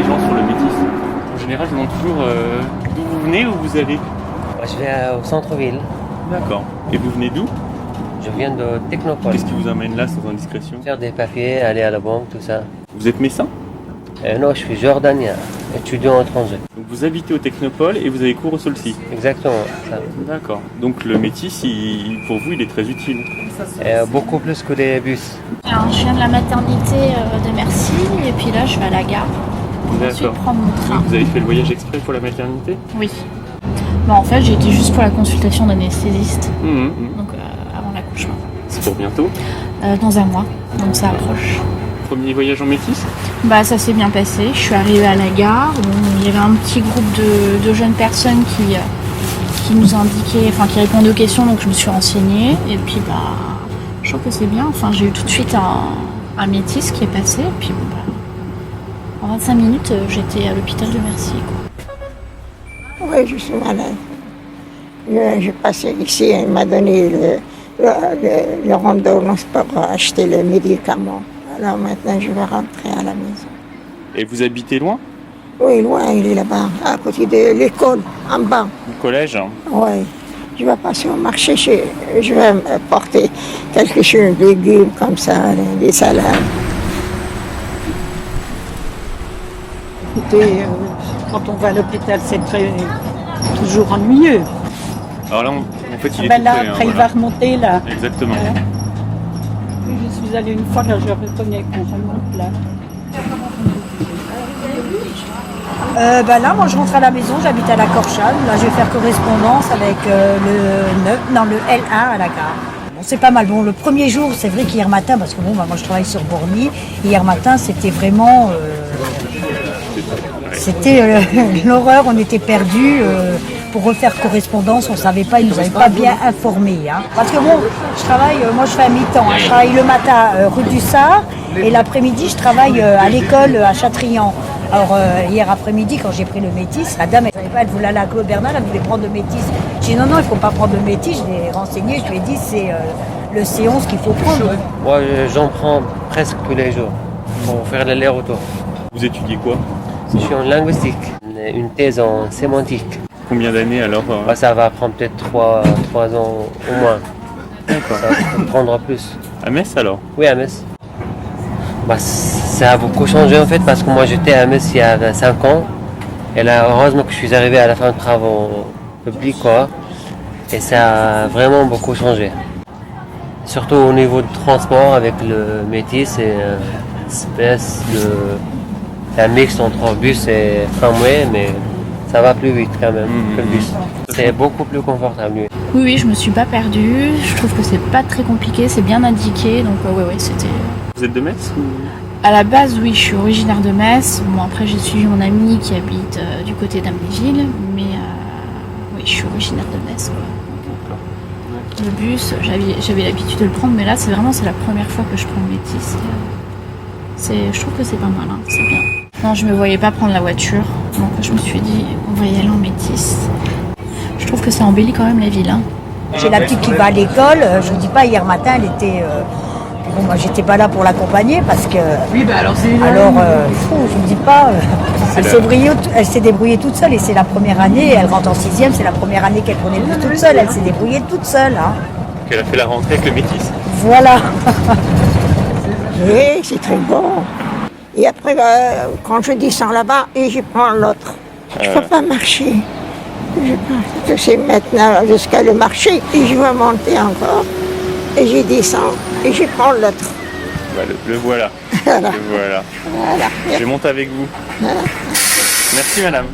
gens sur le métis. En général, je demande toujours d'où vous venez, où vous allez. Moi, je vais au centre-ville. D'accord. Et vous venez d'où? Je viens de Technopole. Qu'est-ce qui vous amène là sans indiscrétion? Faire des papiers, aller à la banque, tout ça. Vous êtes médecin? Non, je suis jordanien, étudiant étranger. Donc vous habitez au Technopole et vous avez cours au Solcy. Exactement, ça. D'accord. Donc le métis, pour vous, il est très utile. Beaucoup plus que les bus. Alors, je viens de la maternité de Mercy et puis là je vais à la gare. Ensuite D'accord. prendre mon train. Vous avez fait le voyage exprès pour la maternité? Oui. Bah, en fait j'ai été juste pour la consultation d'anesthésiste, donc avant l'accouchement. C'est pour bientôt. Dans un mois, donc ça approche. Premier voyage en métis? Bah ça s'est bien passé, je suis arrivée à la gare, bon, il y avait un petit groupe de jeunes personnes qui nous indiquaient, enfin qui répondaient aux questions, donc je me suis renseignée et puis bah je trouve que c'est bien, enfin j'ai eu tout de suite un métis qui est passé et puis bon, bah, en 25 minutes j'étais à l'hôpital de Mercy, quoi. Oui, je suis malade. J'ai passé ici, il m'a donné le rondonnance pour acheter les médicaments. Alors maintenant, je vais rentrer à la maison. Et vous habitez loin? Oui, loin, il est là-bas, à côté de l'école, en bas. Du collège? Oui. Je vais passer au marché, je vais me porter quelque chose de légumes comme ça, des salades. Écoutez, quand on va à l'hôpital, c'est toujours ennuyeux. Alors là, en fait, il est Ben tout là, prêt, après, il voilà. va remonter là. Exactement. Je suis allée une fois, là, je reconnais qu'on remonte là. Là, moi je rentre à la maison, j'habite à la Corchane. Là, je vais faire correspondance avec le L1 à la gare. Bon, c'est pas mal. Bon, le premier jour, c'est vrai qu'hier matin, parce que bon, moi je travaille sur Borny, hier matin, c'était vraiment. C'était l'horreur, on était perdus. Pour refaire correspondance, on ne savait pas, ils nous avaient pas bien informés. Hein. Parce que bon, je travaille, moi je fais à mi-temps. Hein. Je travaille le matin rue du Sard et l'après-midi, je travaille à l'école à Châtrian. Alors hier après-midi, quand j'ai pris le métis, la dame, elle voulait aller à Claude Bernal, elle voulait prendre le métis. J'ai dit non, il ne faut pas prendre le métis, je l'ai renseigné, je lui ai dit c'est le C11 qu'il faut prendre. Moi, j'en prends presque tous les jours pour faire l'aller-retour. Vous étudiez quoi? Je suis en linguistique, une thèse en sémantique. Combien d'années alors? Bah, ça va prendre peut-être 3 ans au moins. D'accord. Ça va prendre plus. À Metz alors? Oui, à Metz. Bah, ça a beaucoup changé en fait parce que moi j'étais à Metz il y a 5 ans. Et là, heureusement que je suis arrivé à la fin de travaux publics, quoi. Et ça a vraiment beaucoup changé. Surtout au niveau du transport avec le métis et espèce de un mix entre bus et tramway, mais ça va plus vite quand même que le bus. C'est beaucoup plus confortable. Oui, je me suis pas perdue, je trouve que c'est pas très compliqué, c'est bien indiqué, donc ouais, c'était... Vous êtes de Metz ou... À la base, oui, je suis originaire de Metz. Bon, après, j'ai suivi mon ami qui habite du côté d'Amnéville, mais oui, je suis originaire de Metz, quoi. Le bus, j'avais l'habitude de le prendre, mais là, c'est la première fois que je prends le métis. Je trouve que c'est pas mal, hein, c'est bien. Non, je me voyais pas prendre la voiture, donc je me suis dit, on va y aller en métis. Je trouve que ça embellit quand même la ville. Hein. J'ai la petite qui va à l'école, je ne dis pas, hier matin, elle était... Bon, moi, j'étais pas là pour l'accompagner parce que... Oui, bah alors c'est... je ne dis pas... elle s'est débrouillée toute seule et c'est la première année, elle rentre en 6e, c'est la première année qu'elle prenait le bus toute seule, elle s'est débrouillée toute seule. Hein. Elle a fait la rentrée avec le métis. Voilà. Oui, c'est très bon. Et après, quand je descends là-bas, et je prends l'autre. Je ne peux pas marcher. Je sais maintenant jusqu'à le marché et je vais monter encore. Et je descends et je prends l'autre. Bah, le voilà. Voilà. Le voilà. Voilà. Je monte avec vous. Voilà. Merci madame.